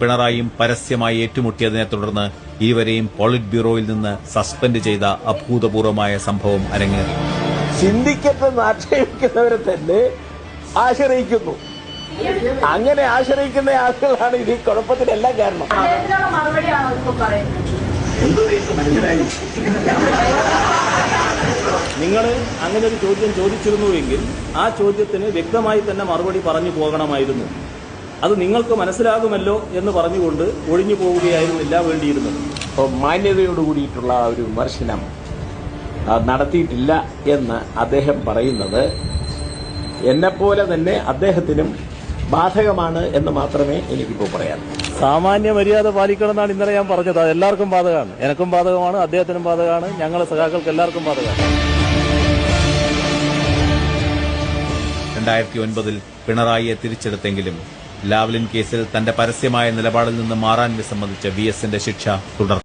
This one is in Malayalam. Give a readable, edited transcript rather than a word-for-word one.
പിണറായിയും പരസ്യമായി ഏറ്റുമുട്ടിയതിനെ തുടർന്ന് ഇരുവരെയും പോളിറ്റ് ബ്യൂറോയിൽ നിന്ന് സസ്പെൻഡ് ചെയ്ത അഭൂതപൂർവമായ സംഭവം അരങ്ങേറി. ചിന്തിക്കട്ടെന്ന് ആക്ഷേപിക്കുന്നവരെ തന്നെ ആശ്രയിക്കുന്നു. അങ്ങനെ ആശ്രയിക്കുന്ന ആളുകളാണ് ഇത് ഈ കുഴപ്പത്തിനെല്ലാം കാരണം. നിങ്ങൾ അങ്ങനെ ഒരു ചോദ്യം ചോദിച്ചിരുന്നുവെങ്കിൽ ആ ചോദ്യത്തിന് വ്യക്തമായി തന്നെ മറുപടി പറഞ്ഞു പോകണമായിരുന്നു. അത് നിങ്ങൾക്ക് മനസ്സിലാകുമല്ലോ എന്ന് പറഞ്ഞുകൊണ്ട് ഒഴിഞ്ഞു പോവുകയായിരുന്നില്ല വേണ്ടിയിരുന്നത്. അപ്പോൾ മാന്യതയോടുകൂടിയിട്ടുള്ള ഒരു വിമർശനം നടത്തിയിട്ടില്ല എന്ന് അദ്ദേഹം പറയുന്നത് എന്നെപ്പോലെ തന്നെ അദ്ദേഹത്തിനും ബാധകമാണ് എന്ന് മാത്രമേ എനിക്കിപ്പോൾ പറയാൻ. സാമാന്യ മര്യാദ പാലിക്കണമെന്നാണ് ഇന്നലെ ഞാൻ പറഞ്ഞത്. അത് എല്ലാവർക്കും ബാധകമാണ്. എനക്കും ബാധകമാണ്, അദ്ദേഹത്തിനും ബാധകമാണ്, ഞങ്ങളെ സഖാക്കൾക്ക് എല്ലാവർക്കും ബാധകമാണ്. 2009 പിണറായിയെ തിരിച്ചെടുത്തെങ്കിലും ലാവ്ലിൻ കേസിൽ തന്റെ പരസ്യമായ നിലപാടിൽ നിന്ന് മാറാൻ വിസമ്മതിച്ച VSന്റെ ശിക്ഷ തുടർന്നു.